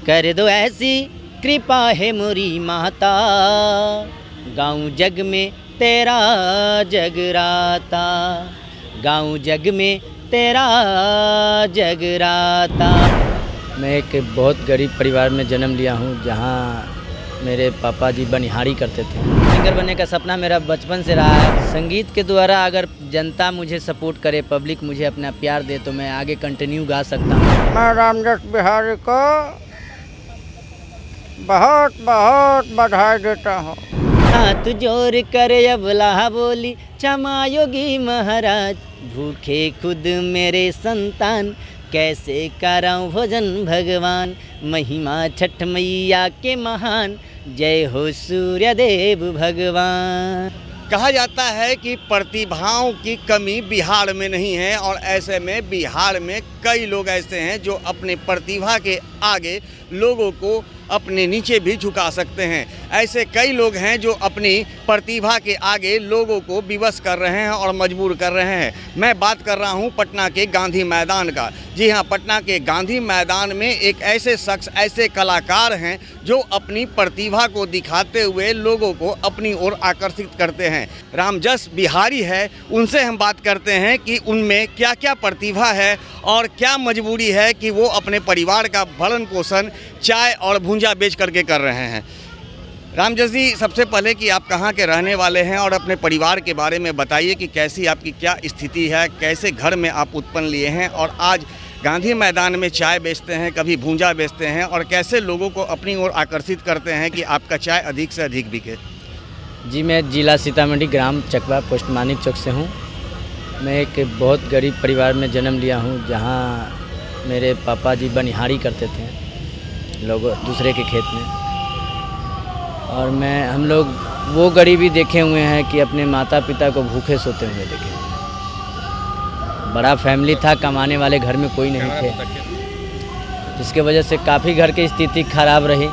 कर दो ऐसी कृपा है मोरी माता, गाँव जग में तेरा जगराता, गाँव जग में तेरा जगराता। मैं एक बहुत गरीब परिवार में जन्म लिया हूँ, जहाँ मेरे पापा जी बनिहारी करते थे। सिंगर बनने का सपना मेरा बचपन से रहा है। संगीत के द्वारा अगर जनता मुझे सपोर्ट करे, पब्लिक मुझे अपना प्यार दे, तो मैं आगे कंटिन्यू गा सकता हूँ। मैं रामजस बिहारी को बहुत बहुत बधाई देता हूँ। हाथ जोड़ कर अबला बोली क्षमा योगी महाराज, भूखे खुद मेरे संतान, कैसे कराऊं भोजन भगवान, महिमा छठ मैया के महान, जय हो सूर्य देव भगवान। कहा जाता है कि प्रतिभाओं की कमी बिहार में नहीं है, और ऐसे में बिहार में कई लोग ऐसे हैं जो अपने प्रतिभा के आगे लोगों को अपने नीचे भी झुका सकते हैं। ऐसे कई लोग हैं जो अपनी प्रतिभा के आगे लोगों को विवश कर रहे हैं और मजबूर कर रहे हैं। मैं बात कर रहा हूं पटना के गांधी मैदान का। जी हां, पटना के गांधी मैदान में एक ऐसे शख्स, ऐसे कलाकार हैं जो अपनी प्रतिभा को दिखाते हुए लोगों को अपनी ओर आकर्षित करते हैं। रामजस बिहारी है, उनसे हम बात करते हैं कि उनमें क्या क्या प्रतिभा है और क्या मजबूरी है कि वो अपने परिवार का भरण पोषण चाय और भूंजा बेच करके कर रहे हैं। रामजस जी, सबसे पहले कि आप कहाँ के रहने वाले हैं और अपने परिवार के बारे में बताइए कि कैसी आपकी क्या स्थिति है, कैसे घर में आप उत्पन्न लिए हैं और आज गांधी मैदान में चाय बेचते हैं, कभी भूंजा बेचते हैं, और कैसे लोगों को अपनी ओर आकर्षित करते हैं कि आपका चाय अधिक से अधिक बिके। जी, मैं जिला सीतामढ़ी, ग्राम चकवा, पोस्ट मानिक चौक से हूँ। मैं एक बहुत गरीब परिवार में जन्म लिया हूँ, जहाँ मेरे पापा जी बनिहारी करते थे लोग दूसरे के खेत में, और हम लोग वो गरीबी देखे हुए हैं कि अपने माता पिता को भूखे सोते हुए देखे। बड़ा फैमिली था, कमाने वाले घर में कोई नहीं थे, जिसके वजह से काफ़ी घर की स्थिति खराब रही।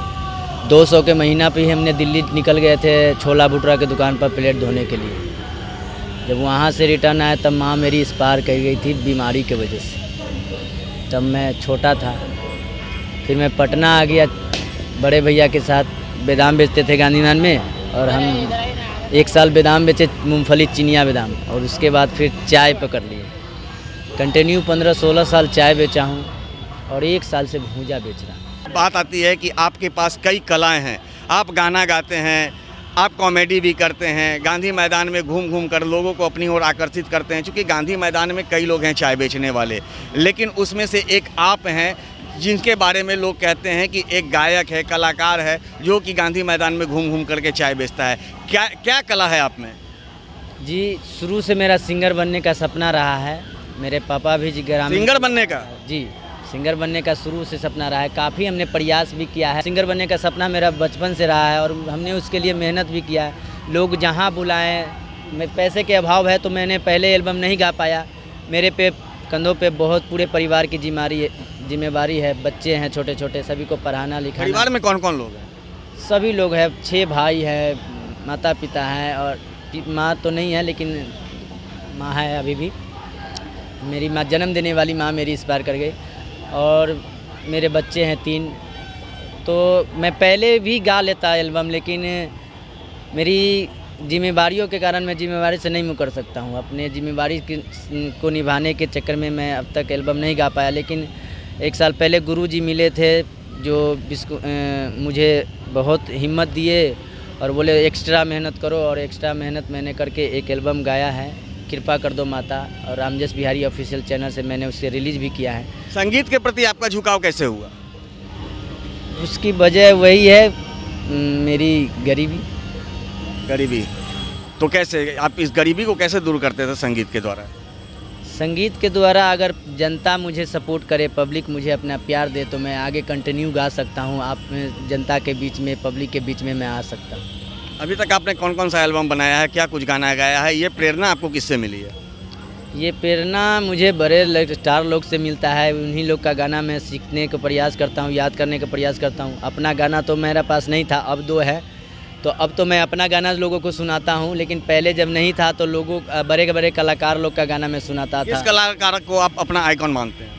200 के महीना पे ही हमने दिल्ली निकल गए थे छोला भटूरा की दुकान पर प्लेट धोने के लिए। जब वहाँ से रिटर्न आया तब माँ मेरी एक्सपायर कर गई थी बीमारी की वजह से। तब मैं छोटा था। फिर मैं पटना आ गया बड़े भैया के साथ। बादाम बेचते थे गांधीनगर में, और हम 1 साल बादाम बेचे, मूंगफली, चिनिया बादाम, और उसके बाद फिर चाय पकड़ लिए। कंटिन्यू 15-16 साल चाय बेचा हूँ और 1 साल से भूंजा बेच रहा हूँ। बात आती है कि आपके पास कई कलाएं हैं। आप गाना गाते हैं, आप कॉमेडी भी करते हैं, गांधी मैदान में घूम घूम कर लोगों को अपनी ओर आकर्षित करते हैं। क्योंकि गांधी मैदान में कई लोग हैं चाय बेचने वाले, लेकिन उसमें से एक आप हैं जिनके बारे में लोग कहते हैं कि एक गायक है, कलाकार है, जो कि गांधी मैदान में घूम घूम करके चाय बेचता है। क्या कला है आप में? जी, शुरू से मेरा सिंगर बनने का सपना रहा है। मेरे पापा भी जी ग्रामीण सिंगर बनने का? जी, सिंगर बनने का शुरू से सपना रहा है। काफ़ी हमने प्रयास भी किया है। सिंगर बनने का सपना मेरा बचपन से रहा है और हमने उसके लिए मेहनत भी किया है। लोग जहाँ बुलाएं, पैसे के अभाव है तो मैंने पहले एल्बम नहीं गा पाया। मेरे पे कंधों पे बहुत पूरे परिवार की जिम्मेवारी है। बच्चे हैं छोटे छोटे, सभी को पढ़ाना लिखाना। परिवार में कौन कौन लोग हैं? सभी लोग हैं, 6 भाई हैं, माता पिता हैं, और माँ तो नहीं है लेकिन माँ है अभी भी। मेरी माँ, जन्म देने वाली माँ मेरी एक्सपायर कर गई, और मेरे बच्चे हैं 3। तो मैं पहले भी गा लेता एल्बम, लेकिन मेरी जिम्मेवारियों के कारण मैं जिम्मेवारी से नहीं मुकर सकता हूँ। अपने जिम्मेवारी को निभाने के चक्कर में मैं अब तक एल्बम नहीं गा पाया। लेकिन 1 साल पहले गुरुजी मिले थे जो मुझे बहुत हिम्मत दिए और बोले एक्स्ट्रा मेहनत करो, और एक्स्ट्रा मेहनत मैंने करके एक एल्बम गाया है, कृपा कर दो माता, और रामजस बिहारी ऑफिशियल चैनल से मैंने उसे रिलीज़ भी किया है। संगीत के प्रति आपका झुकाव कैसे हुआ? उसकी वजह वही है, मेरी गरीबी। तो कैसे आप इस गरीबी को कैसे दूर करते थे संगीत के द्वारा? संगीत के द्वारा अगर जनता मुझे सपोर्ट करे, पब्लिक मुझे अपना प्यार दे, तो मैं आगे कंटिन्यू गा सकता हूँ। आप जनता के बीच में, पब्लिक के बीच में मैं आ सकता हूँ। अभी तक आपने कौन कौन सा एल्बम बनाया है, क्या कुछ गाना गाया है? ये प्रेरणा आपको किससे मिली है? ये प्रेरणा मुझे बड़े स्टार लोग से मिलता है। उन्हीं लोग का गाना मैं सीखने का प्रयास करता हूँ, याद करने का प्रयास करता हूँ। अपना गाना तो मेरे पास नहीं था, अब 2 है, तो अब तो मैं अपना गाना लोगों को सुनाता हूँ। लेकिन पहले जब नहीं था तो लोगों बड़े बड़े कलाकार लोग का गाना मैं सुनाता था। किस कलाकार को आप अपना आइकॉन मानते हैं?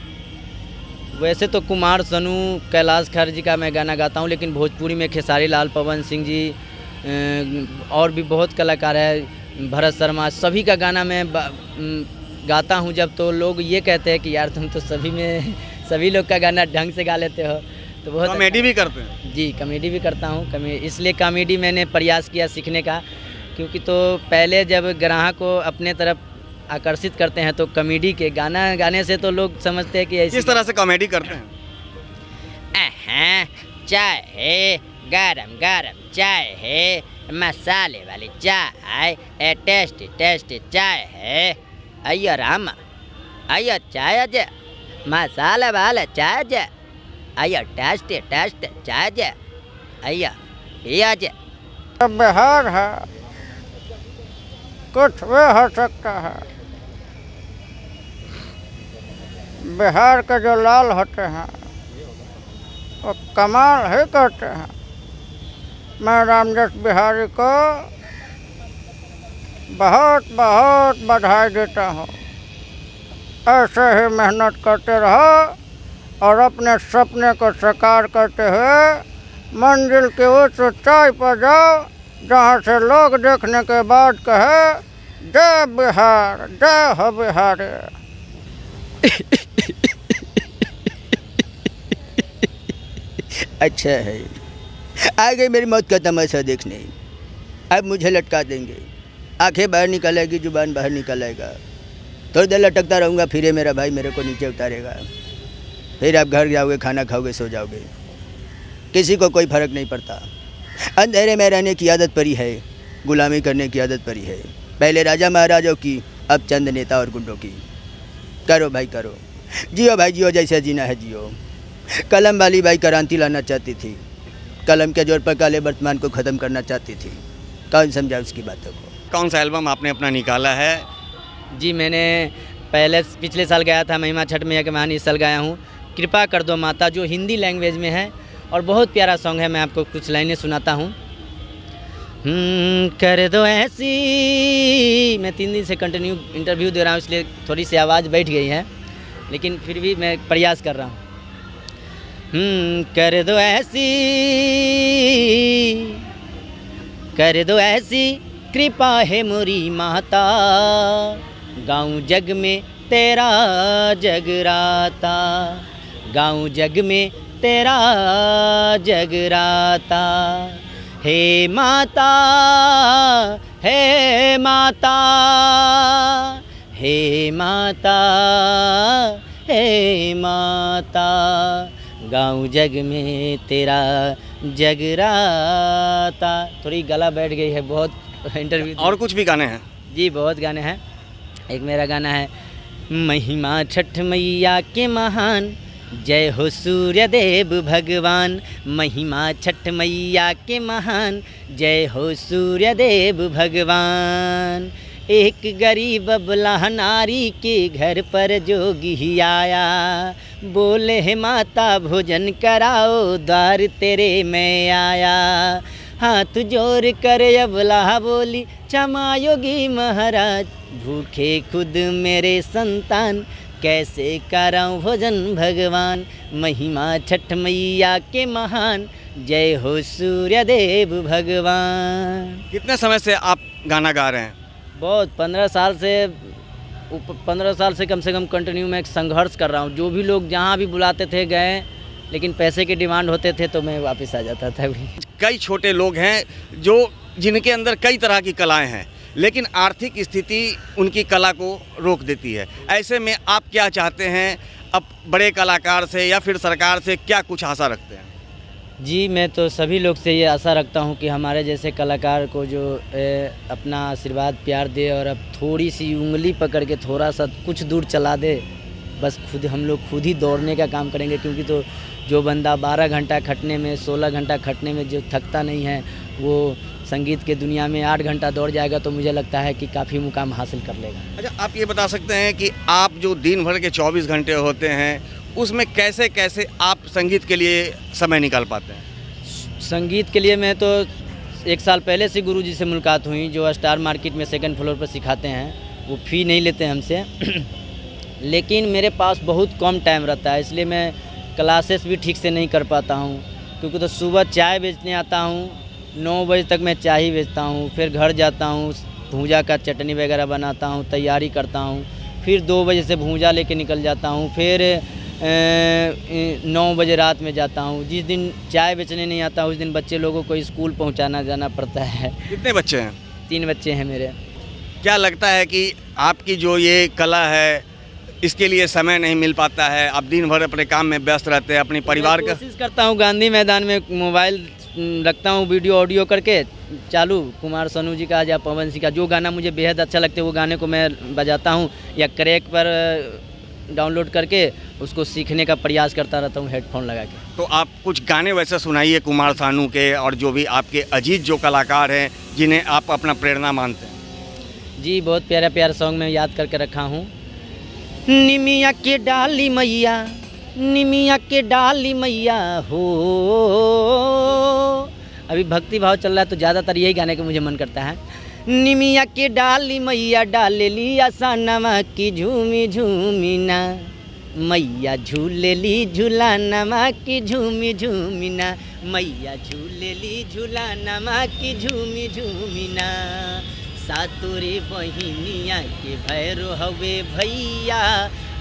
वैसे तो कुमार सानू, कैलाश खेर जी का मैं गाना गाता हूँ, लेकिन भोजपुरी में खेसारी लाल, पवन सिंह जी और भी बहुत कलाकार है, भरत शर्मा, सभी का गाना मैं गाता हूँ। जब तो लोग ये कहते हैं कि यार तुम तो सभी लोग का गाना ढंग से गा लेते हो, तो बहुत कॉमेडी भी करते हैं? जी, कॉमेडी भी करता हूँ। इसलिए कॉमेडी मैंने प्रयास किया सीखने का, क्योंकि तो पहले जब ग्राहक को अपने तरफ आकर्षित करते हैं तो कॉमेडी के गाना गाने से तो लोग समझते हैं कि ऐसी। किस तरह से कॉमेडी करते हैं? चाय है, गरम गरम चाय है, मसाले वाली चाय, टेस्टी टेस्टी चाय है, अयो रामा, अयो चाय जे, मसाले वाले चाय जे, अयो टेस्टी टेस्टी चाय जे, अयो पिया जे। अब बिहार है, कुछ भी हो सकता है। बिहार के जो लाल होते हैं वो कमाल ही करते हैं। मैं रामदास बिहारी को बहुत बहुत बधाई देता हूँ। ऐसे ही मेहनत करते रहो और अपने सपने को साकार करते हुए मंजिल की उस ऊंचाई पर जाओ जहाँ से लोग देखने के बाद कहे जय बिहार, जय हो बिहारी। अच्छा है, आ गई मेरी मौत का तमाशा देखने। अब मुझे लटका देंगे, आंखें बाहर निकलेगी, जुबान बाहर निकलेगा, थोड़ी देर लटकता रहूँगा, फिर ये मेरा भाई मेरे को नीचे उतारेगा, फिर आप घर जाओगे, खाना खाओगे, सो जाओगे, किसी को कोई फर्क नहीं पड़ता। अंधेरे में रहने की आदत पड़ी है, गुलामी करने की आदत पड़ी है, पहले राजा महाराजों की, अब चंद नेता और गुंडों की। करो भाई करो, जियो भाई जियो, जैसे जीना है जियो। कलम वाली बाई क्रांति लाना चाहती थी, कलम के जोर पर काले वर्तमान को ख़त्म करना चाहती थी, कौन समझा उसकी बातों को। कौन सा एल्बम आपने अपना निकाला है? जी, मैंने पिछले साल गाया था महिमा छठ मैया के महान, इस साल गाया हूँ कृपा कर दो माता, जो हिंदी लैंग्वेज में है और बहुत प्यारा सॉन्ग है। मैं आपको कुछ लाइनें सुनाता हूँ। कर दो ऐसी, मैं 3 दिन से कंटिन्यू इंटरव्यू दे रहा हूँ, इसलिए थोड़ी सी आवाज़ बैठ गई है, लेकिन फिर भी मैं प्रयास कर रहा हूँ। कर दो ऐसी, कर दो ऐसी कृपा है मोरी माता, गाँव जग में तेरा जगराता, गाँव जग में तेरा जगराता। हे माता, हे माता, हे माता, हे माता, गाँव जग में तेरा जगराता। थोड़ी गला बैठ गई है, बहुत इंटरव्यू। और कुछ भी गाने हैं? जी, बहुत गाने हैं। एक मेरा गाना है महिमा छठ मैया के महान, जय हो सूर्य देव भगवान, महिमा छठ मैया के महान, जय हो सूर्य देव भगवान। एक गरीब अबला नारी के घर पर जोगी आया, बोले हे माता भोजन कराओ, द्वार तेरे मैं आया। हाथ जोड़ कर अबला बोली, क्षमा योगी महाराज, भूखे खुद मेरे संतान, कैसे कराऊं भोजन भगवान। महिमा छठ मैया के महान, जय हो सूर्य देव भगवान। कितने समय से आप गाना गा रहे हैं? बहुत 15 साल से कम कंटिन्यू मैं संघर्ष कर रहा हूँ। जो भी लोग जहाँ भी बुलाते थे गए, लेकिन पैसे की डिमांड होते थे तो मैं वापस आ जाता था। कई छोटे लोग हैं जो जिनके अंदर कई तरह की कलाएं हैं, लेकिन आर्थिक स्थिति उनकी कला को रोक देती है। ऐसे में आप क्या चाहते हैं, अब बड़े कलाकार से या फिर सरकार से क्या कुछ आशा रखते हैं? जी, मैं तो सभी लोग से ये आशा रखता हूँ कि हमारे जैसे कलाकार को जो अपना आशीर्वाद प्यार दे और अब थोड़ी सी उंगली पकड़ के थोड़ा सा कुछ दूर चला दे। बस हम लोग खुद ही दौड़ने का काम करेंगे, क्योंकि तो जो बंदा 12 घंटा खटने में, 16 घंटा खटने में जो थकता नहीं है, वो संगीत के दुनिया में 8 घंटा दौड़ जाएगा तो मुझे लगता है कि काफ़ी मुकाम हासिल कर लेगा। अच्छा, आप ये बता सकते हैं कि आप जो दिन भर के 24 घंटे होते हैं, उसमें कैसे कैसे आप संगीत के लिए समय निकाल पाते हैं? संगीत के लिए मैं तो 1 साल पहले से गुरुजी से मुलाकात हुई, जो स्टार मार्केट में 2nd फ्लोर पर सिखाते हैं। वो फ़ी नहीं लेते हमसे लेकिन मेरे पास बहुत कम टाइम रहता है, इसलिए मैं क्लासेस भी ठीक से नहीं कर पाता हूँ, क्योंकि तो सुबह चाय बेचने आता हूँ, 9 बजे तक मैं चाय ही बेचता हूँ, फिर घर जाता हूँ, भूजा का चटनी वगैरह बनाता हूँ, तैयारी करता हूँ, फिर 2 बजे से भूजा लेके निकल जाता हूँ, फिर 9 बजे रात में जाता हूँ। जिस दिन चाय बेचने नहीं आता उस दिन बच्चे लोगों को स्कूल पहुँचाना जाना पड़ता है। कितने बच्चे हैं? 3 बच्चे हैं मेरे। क्या लगता है कि आपकी जो ये कला है इसके लिए समय नहीं मिल पाता है, आप दिन भर अपने काम में व्यस्त रहते हैं, अपने परिवार का? कोशिश करता हूँ, गांधी मैदान में मोबाइल रखता हूँ, वीडियो ऑडियो करके चालू, कुमार सानू जी का या पवन सिंह का जो गाना मुझे बेहद अच्छा लगता है वो गाने को मैं बजाता हूँ, या क्रैक पर डाउनलोड करके उसको सीखने का प्रयास करता रहता हूँ हेडफोन लगा के। तो आप कुछ गाने वैसे सुनाइए कुमार सानू के, और जो भी आपके अजीज जो कलाकार हैं जिन्हें आप अपना प्रेरणा मानते हैं। जी, बहुत प्यारा प्यारा सॉन्ग मैं याद करके रखा हूँ। निमिया के डाली मैया, निमिया के डाली मैया हो, अभी भक्ति भाव चल रहा है तो ज़्यादातर यही गाने का मुझे मन करता है। निमिया के डाली मैया डाले लिया सनमा की झूमी झूमी ना, मैया झूले ली झूला नमा की झूमी झूमी ना, मैया झूले ली झूला नमा की झूमी झूमी ना। सातुरी बहिनिया के भैरो हवे भैया,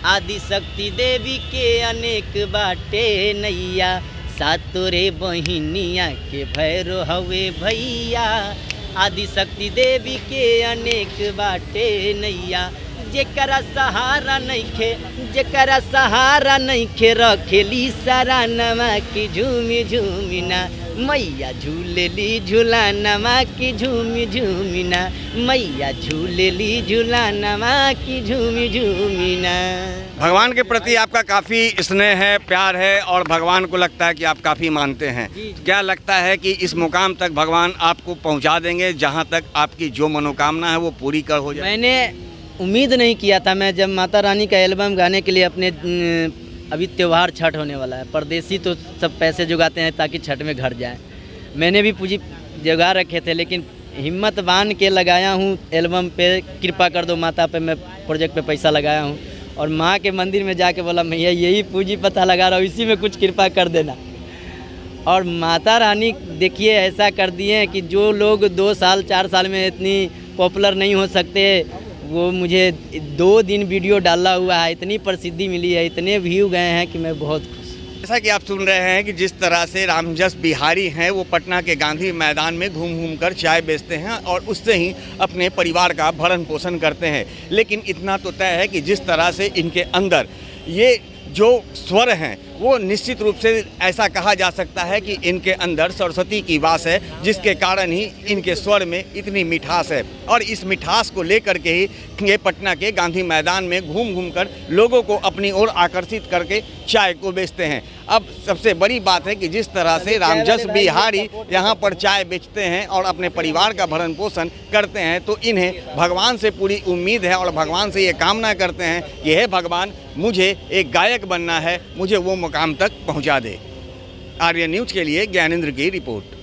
आदि शक्ति देवी के अनेक बाटे नैया। सातुरे बहिनिया के भैरो हवे भैया, आदि शक्ति देवी के अनेक बाटे नैया। जेकरा सहारा नइखे, जेकरा सहारा नइखे रखेली सारा नमा की झूमी झूमी ना, मैया झूलेली झूला नमा की झूमी झूमी ना, मैया झूलेली झूला नमा की झूमी झूमी ना। भगवान के प्रति आपका काफ़ी स्नेह है, प्यार है, और भगवान को लगता है कि आप काफ़ी मानते हैं। क्या लगता है कि इस मुकाम तक भगवान आपको पहुंचा देंगे जहां तक आपकी जो मनोकामना है वो पूरी कर हो जाए? मैंने उम्मीद नहीं किया था। मैं जब माता रानी का एल्बम गाने के लिए अपने अभी त्यौहार छठ होने वाला है, परदेसी तो सब पैसे जुगाते हैं ताकि छठ में घर जाए, मैंने भी पूंजी जुगा रखे थे, लेकिन हिम्मत बांध के लगाया हूँ एल्बम पे। कृपा कर दो माता पे, मैं प्रोजेक्ट पे पैसा लगाया हूँ और माँ के मंदिर में जाके बोला मैया यही पूंजी पता लगा रहा हूँ, इसी में कुछ कृपा कर देना। और माता रानी देखिए ऐसा कर दिए हैं कि जो लोग 2 साल 4 साल में इतनी पॉपुलर नहीं हो सकते, वो मुझे 2 दिन वीडियो डाला हुआ है, इतनी प्रसिद्धि मिली है, इतने व्यू गए हैं कि मैं बहुत खुश। जैसा कि आप सुन रहे हैं कि जिस तरह से रामजस बिहारी हैं वो पटना के गांधी मैदान में घूम घूम कर चाय बेचते हैं और उससे ही अपने परिवार का भरण पोषण करते हैं। लेकिन इतना तो तय है कि जिस तरह से इनके अंदर ये जो स्वर हैं वो निश्चित रूप से ऐसा कहा जा सकता है कि इनके अंदर सरस्वती की वास है, जिसके कारण ही इनके स्वर में इतनी मिठास है। और इस मिठास को लेकर के ही ये पटना के गांधी मैदान में घूम घूम कर लोगों को अपनी ओर आकर्षित करके चाय को बेचते हैं। अब सबसे बड़ी बात है कि जिस तरह से रामजस बिहारी यहाँ पर चाय बेचते हैं और अपने परिवार का भरण पोषण करते हैं, तो इन्हें भगवान से पूरी उम्मीद है और भगवान से ये कामना करते हैं कि हे भगवान, मुझे एक गायक बनना है, मुझे वो मुकाम तक पहुंचा दे। आर्य न्यूज़ के लिए ज्ञानेंद्र की रिपोर्ट।